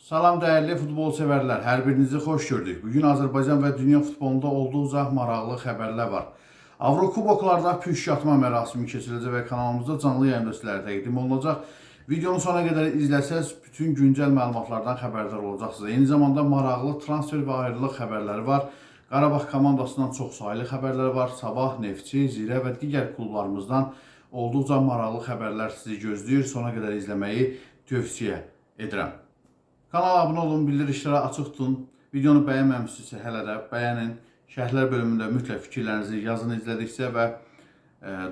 Salam dəyərli futbol sevərlər, hər birinizi xoş gördük. Bugün Azərbaycan və dünya futbolunda olduqca maraqlı xəbərlər var. Avrokuboklarda püşkatma mərasimi keçiriləcək və kanalımızda canlı yayında sizlərə təqdim olunacaq. Videonun sona qədər izləsəz bütün güncəl məlumatlardan xəbərdar olacaqsınız. Eyni zamanda maraqlı transfer və ayrılıq xəbərləri var. Qarabağ komandasından çox sayılı xəbərlər var. Sabah, Neftçi, Zirə və digər klublarımızdan olduqca maraqlı xəbərlər sizi gözləyir. Sona qədər izləməyi tövsiyə edirəm. Kanala abunə olun, bildirişlərə açıq tutun. Videonu bəyənməmişsinizsə hələ də bəyənin. Şərhlər bölümündə mütləq fikirlərinizi yazın izlədikcə və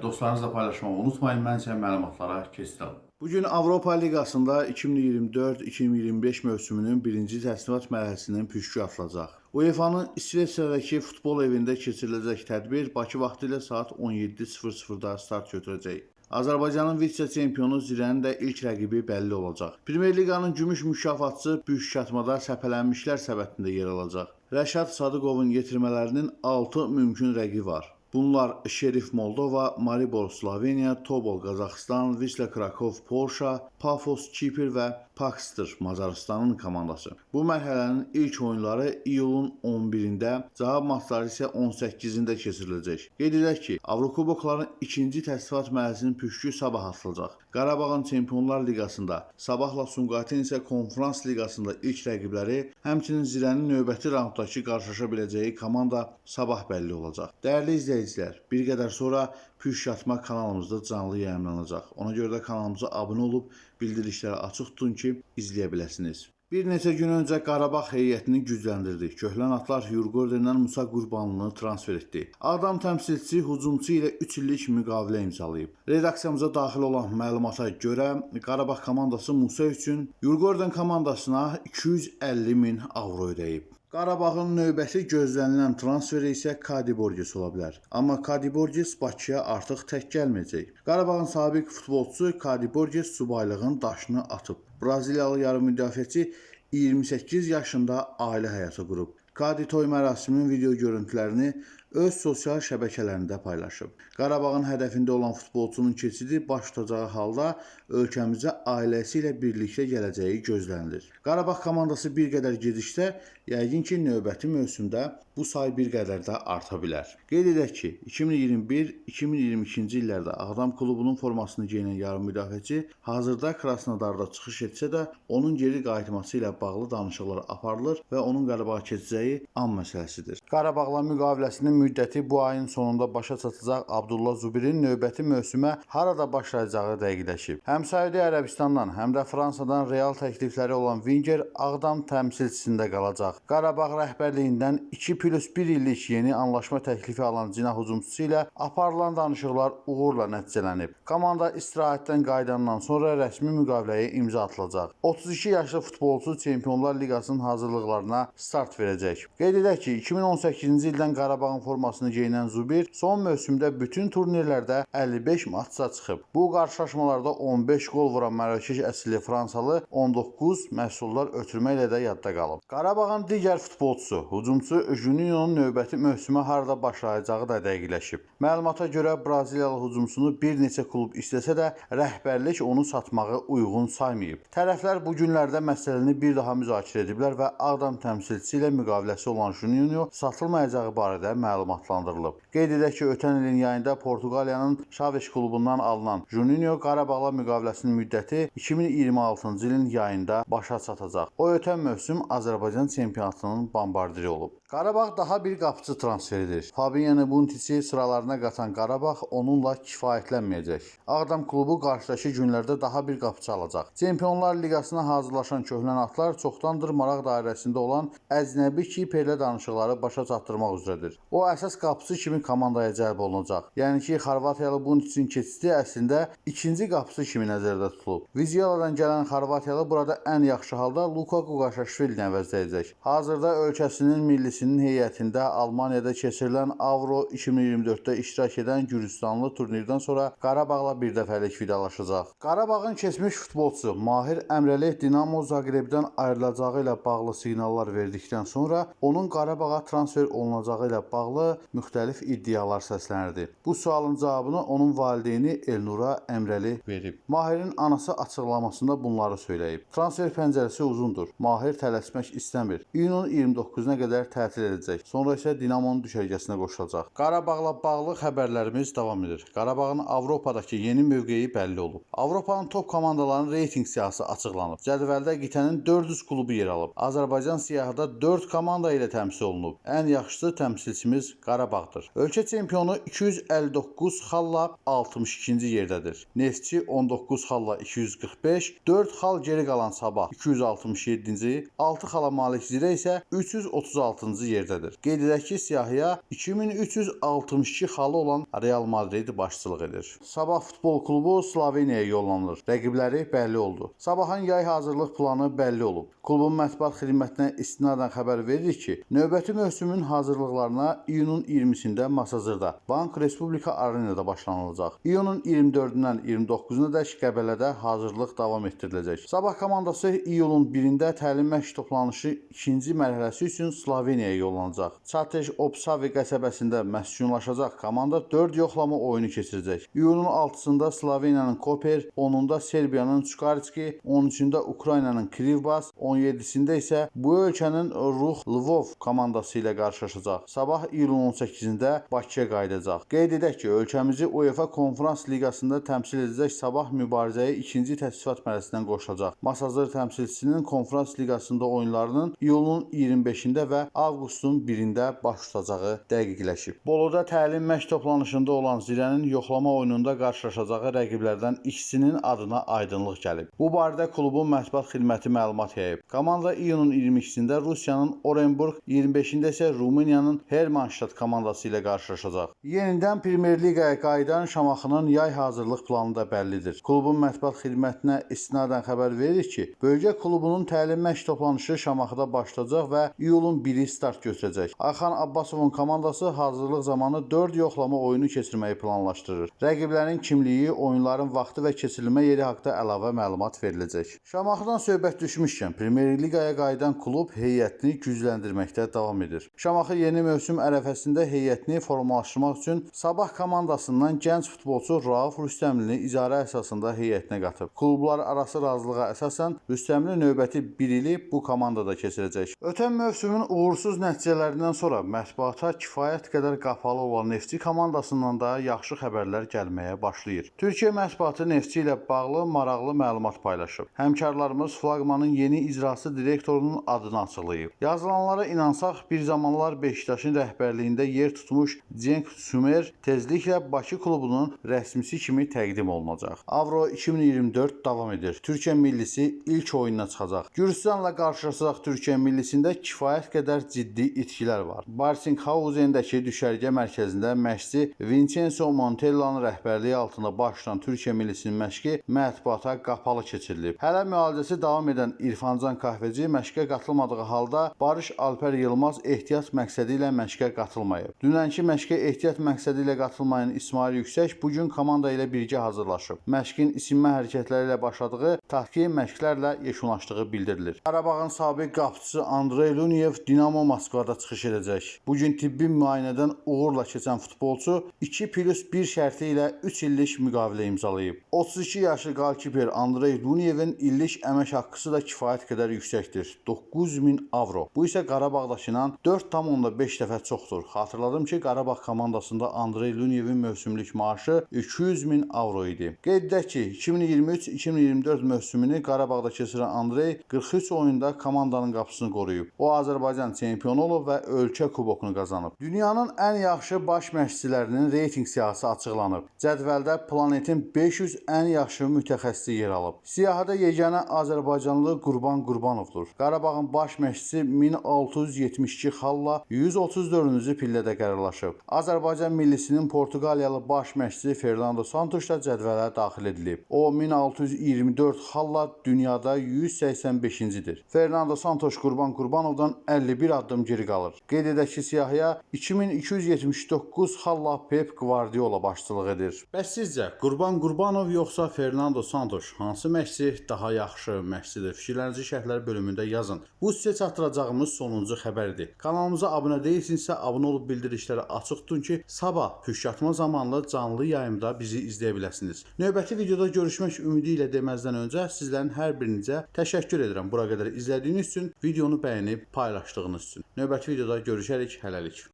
dostlarınızla paylaşmağı unutmayın. Mən isə məlumatlara keçirəm. Bugün Avropa Liqasında 2024-2025 mövsümünün birinci təsnifat mərhələsinin püşkü atılacaq. UEFA-nın İsveçrədəki futbol evində keçiriləcək tədbir Bakı vaxtı ilə saat 17:00-da start götürəcək. Azərbaycanın vitse-çempionu Zirənin də ilk rəqibi bəlli olacaq. Premyer Liqanın gümüş mükafatçısı püşkatmada səpələnmişlər səbətində yer alacaq. Rəşad Sadıqovun yetirmələrinin 6 mümkün rəqibi var. Bunlar Şerif Moldova, Maribor Sloveniya, Tobol Qazaxıstan, Wisla Krakow Polşa, Pafos Kipr və Pakster Macarıstanın komandası. Bu mərhələnin ilk oyunları iyulun 11-də, cavab maçları isə 18-də keçiriləcək. Qeyd edək ki, Avrokubokların ikinci təsnifat mərhələsinin püşkü sabah atılacaq. Qarabağın Çempionlar Liqasında, Sabahla Sumqayıtın isə Konferans Liqasında ilk rəqibləri, həmçinin Zirənin növbəti raunddakı qarşılaşa biləcəyi komanda sabah bəlli olacaq. Dəyərli izləyicilər, bir qədər sonra püşkatma kanalımızda canlı yayımlanacaq. Ona görə də kanalımıza abunə olub bildirişləri açıq tutun ki, izləyə biləsiniz. Bir neçə gün öncə Qarabağ heyətini gücləndirdi. Köhlən atlar Yurgordendən Musa Qurbanlını transfer etdi. Ağdam təmsilçisi hücumçu ilə 3 illik müqavilə imzalayıb. Redaksiyamıza daxil olan məlumata görə Qarabağ komandası Musa üçün Yurgorden komandasına 250.000 avro ödəyib. Qarabağın növbəti gözlənilən transferi isə Kadi Borges ola bilər. Amma Kadi Borges Bakıya artıq tək gəlməyəcək. Qarabağın sabiq futbolçusu Kadi Borges subaylığın daşını atıb. Braziliyalı yarım müdafiəçi 28 yaşında ailə həyatı qurub. Kadi toy mərasiminin video görüntülərini öz sosial şəbəkələrində paylaşıb. Qarabağın hədəfində olan futbolçunun keçidi baş tutacağı halda ölkəmizə ailəsi ilə birlikdə gələcəyi gözlənilir. Qarabağ komandası bir qədər gedişdə, yəqin ki, növbəti mövsümdə bu say bir qədər də arta bilər. Qeyd edək ki, 2021-2022-ci illərdə Ağdam klubunun formasını geyinən yarım müdafiəçi hazırda Krasnodarda çıxış etsə də, onun geri qayıtması ilə bağlı danışıqlar aparılır və onun Qarabağa keçəcəyi an məsələsidir. Qarabağla müqaviləsinin müddəti bu ayın sonunda başa çatacaq Abdullah Zubirin növbəti mövsümə harada başlayacağı dəqiqləşib. Həm Səudi Ərəbistandan, həm də Fransadan real təklifləri olan Winger Ağdam təmsilçisində qalacaq. Qarabağ rəhbərliyindən 2+1 illik yeni anlaşma təklifi alan cinah hücumçusu ilə aparılan danışıqlar uğurla nəticələnib. Komanda istirahətdən qayıdandan sonra rəsmi müqaviləyə imza atılacaq. 32 yaşlı futbolçu Çempionlar Liqasının hazırlıqlarına start verəcək. Qeyd edək ki, 2018-ci ildən Qarabağın formasını geyinən Zubir son mövsümdə bütün turnirlərdə 55 maçsa çıxıb. Bu qarşılaşmalarda 15 qol vuran Mərakeş əsilli Fransalı 19 məhsullar ötürməklə də yadda qalıb. Qarabağın digər futbolçusu, hücumçu Juninho'nun növbəti mövsümə harada başlayacağı da dəqiqləşib. Məlumata görə Braziliyalı hücumçunu bir neçə klub istəsə də rəhbərlik onu satmağı uyğun saymayıb. Tərəflər bu günlərdə məsələni bir daha müzakirə ediblər və Ağdam təmsilçisi ilə müqaviləsi olan Juninho satılmayacağı barədə məlumatlandırılıb. Qeyd edək ki, ötən ilin yayında Portuqaliyanın Chaves klubundan alınan Juninho Qarabağla müqaviləsinin müddəti 2026-cı ilin yayında başa çatacaq. O ötən mövsüm Azərbaycan çempionatının bombardiri olub. Qarabağ daha bir qapıcı transfer edir. Fabian Buntici sıralarına qatan Qarabağ onunla kifayətlənməyəcək. Ağdam klubu qarşıdakı günlərdə daha bir qapıcı alacaq. Çempionlar Liqasına hazırlaşan köhlən atlar çoxdandır maraq dairəsində olan əcnəbi kiperlə danışıqları başa çatdırmaq üzrədir. O əsas qapıcı kimi komandaya cəlb olunacaq. Yəni ki, Xorvatiyalı Bunticin keçidi əslində ikinci qapıcı kimi nəzərdə tutulub. Vizyaladan gələn Xorvatiyalı burada ən yaxşı halda Luka Quqaşaşvilini əvəzləyəcək. Hazırda ölkəsinin millisinin heyətində Almaniyada keçirilən Avro 2024-də iştirak edən Gürcüstanlı turnirdən sonra Qarabağla birdəfəlik vidalaşacaq. Qarabağın keçmiş futbolçusu Mahir Əmrəli Dinamo Zaqrebdən ayrılacağı ilə bağlı siqnallar verdikdən sonra onun Qarabağa transfer olunacağı ilə bağlı bağlı müxtəlif iddialar səslənirdi. Bu sualın cavabını onun valideyni Elnura Əmrəli verib. Mahirin anası açıqlamasında bunları söyləyib. Transfer pəncərəsi uzundur. Mahir tələsmək istəmir. İyunun 29-una qədər tətil edəcək. Sonra isə Dinamonun düşərgəsinə qoşulacaq. Qarabağla bağlı xəbərlərimiz davam edir. Qarabağın Avropadakı yeni mövqeyi bəlli olub. Avropanın top komandalarının reytinq siyahısı açıqlanıb. Cədvəldə qitənin 400 klubu yer alıb. Azərbaycan siyahıda 4 komanda ilə təmsil olunub. Ən yaxşısı təmsilçimiz Qarabağdır. Ölkə çempionu 259 xalla 62-ci yerdədir. Neftçi 19 xalla 245, 4 xal geri qalan Sabah 267-ci, 6 xala Malik Zirə isə 336-cı yerdədir. Qeyd edək ki, siyahıya 2362 xalı olan Real Madrid başçılıq edir. Sabah futbol klubu Sloveniyaya yollanılır. Rəqibləri bəlli oldu. Sabahın yay hazırlıq planı bəlli olub. Klubun mətbuat xidmətinə istinadən xəbər verir ki, növbəti mövsümün hazırlıqlarına iyunun 20-sində Masazırda, Bank Respublika Arenada başlanılacaq. İyunun 24-dən 29-una dək Qəbələdə hazırlıq davam etdiriləcək. Sabah komandası iyulun 1-də təlim məşq toplanışı 2-ci mərhələsi üçün Sloveniyaya yollanacaq. Çateş Opsavi qəsəbəsində məskunlaşacaq komanda 4 yoxlama oyunu keçirəcək. İyunun 6-sında Sloveniyanın Koper, 10-unda Serbiyanın Çukarski, 13-də Ukraynanın Krivbas, 17-sində isə bu ölkənin Ruh Lvov komandası ilə qarşılaşacaq. Sabah iyulun 18-də Bakıya qayıdacaq. Qeyd edək ki, ölkəmizi UEFA Konferans Liqasında təmsil edəcək Sabah mübarizəyə ikinci təsnifat mərhələsindən qoşulacaq. Masazır təmsilçisinin Konferans Liqasında oyunlarının iyulun 25-də və avqustun 1-də baş tutacağı dəqiqləşib. Boluda təlim məşq toplanışında olan Zirənin yoxlama oyununda qarşılaşacağı rəqiblərdən ikisinin adına aydınlıq gəlib. Bu barədə klubun mətbuat xidməti məlumat yayıb. Komanda iyunun 22-sində Rusiyanın Orenburg, 25-də isə Rumıniyanın Hermannstadt komandası ilə qarşılaşacaq. Yenidən Premyer Liqaya qayıdan Şamaxının yay hazırlıq planı da bəllidir. Klubun mətbuat xidmətinə istinadən xəbər verir ki, bölgə klubunun təlim məşq toplanışı Şamaxıda başlayacaq və iyulun 1-i start götürəcək. Ayxan Abbasovun komandası hazırlıq zamanı 4 yoxlama oyunu keçirməyi planlaşdırır. Rəqiblərin kimliyi, oyunların vaxtı və keçirilmə yeri haqqında əlavə məlumat veriləcək. Şamaxıdan söhbət düşmüşkən, Premyer Liqaya qayıdan klub heyətini gücləndirməkdə davam edir. Şamaxı yeni mövsüm ərəfəsində heyətini formalaşdırmaq üçün Sabah komandasından gənc futbolçu Rauf Rüstəmlini icarə əsasında heyətinə qatıb. Klublar arası razılığa əsasən Rüstəmli növbəti 1 ili bu komandada keçirəcək. Ötən mövsümün uğursuz nəticələrindən sonra mətbuata kifayət qədər qapalı olan Neftçi komandasından da yaxşı xəbərlər gəlməyə başlayır. Türkiyə mətbuatı Neftçi ilə bağlı maraqlı məlumat paylaşıb. Həmkarlarımız flaqmanın yeni icraçı direktorunun adını açıqlayıb. Yazılanlara inansaq, bir zamanlar Beşiktaşın rəhbərliyində yer tutmuş Cenk Sümer tezliklə Bakı klubunun rəsmisi kimi təqdim olunacaq. Avro 2024 davam edir. Türkiyə millisi ilk oyununa çıxacaq. Gürcüstanla qarşılaşacaq Türkiyə millisində kifayət qədər ciddi itkilər var. Barsinghausen'dəki düşərgə mərkəzində məşqçi Vincenzo Montella'nın rəhbərliyi altında başlayan Türkiyə millisinin məşqi mətbuata qapalı keçirilib. Hələ müalicəsi davam edən İrfancan Kahveci məşqə qatılmadığı halda Barış Alper Yılmaz ehtiyat məqsədi ilə məşqə qatılmayıb. Dünənki məşqə ehtiyat məqsədi ilə qatılmayan İsmail Yüksək bugün komanda ilə birgə hazırlaşıb. Məşqin isinmə hərəkətləri ilə başladığı, taktiki məşqlərlə yekunlaşdığı bildirilir. Qarabağın sabiq qapıçısı Andrey Luniev Dinamo Moskvada çıxış edəcək. Bugün tibbi müayinədən uğurla keçən futbolçu 2+1 şərti ilə 3 illik müqavilə imzalayıb. 32 yaşlı qalkiper Andrey Lunievin illik əmək haqqısı da kifayət qədər yüksəkdir. 9000 avro. Bu isə Qarabağdakından 4,5 dəfə çoxdur. Xatırladım ki, Qarabağ komandasında Andrey Lunievin mövsümlük maaşı 200.000 avro idi. Qeyd edək ki, 2023-2024 mövsümünü Qarabağda keçirən Andrey 43 oyunda komandanın qapısını qoruyub. O Azərbaycan çempionu olub və ölkə kubokunu qazanıb. Dünyanın ən yaxşı baş məşqçilərinin reytinq siyahısı açıqlanıb. Cədvəldə planetin 500 ən yaxşı mütəxəssisi yer alıb. Siyahıda yeganə Azərbaycanlı Qurban Qurbanovdur. Qarabağın baş məşqçisi 1672 xalla 134-cü pillədə qərarlaşıb. Azərbaycan millisinin Portuqaliyalı baş məşqçisi Fernando Santos da cədvələ daxil edilib. O 1624 xalla dünyada 185-cidir. Fernando Santos Qurban Qurbanovdan 51 addım geri qalır. Qeyd edək ki, siyahıya 2279 xalla Pep Guardiola başçılıq edir. Bəs sizcə Qurban Qurbanov yoxsa Fernando Santos hansı məşqçi daha yaxşı məşqçidir? Fikirlərinizi şərhlər bölümündə yazın. Bu sizə çatdıracağımız sonuncu xəbərdir. Kanalımıza abunə deyilsinizsə abunə olub bildirişləri açıq tutun ki, sabah püşkatma zamanlı canlı yayımda bizi izləyə biləsiniz. Növbəti videoda görüşmək ümidi ilə deməzdən öncə sizlərin hər birinizə təşəkkür edirəm bura qədər izlədiyiniz üçün, videonu bəyənib paylaşdığınız üçün. Növbəti videoda görüşərik, hələlik.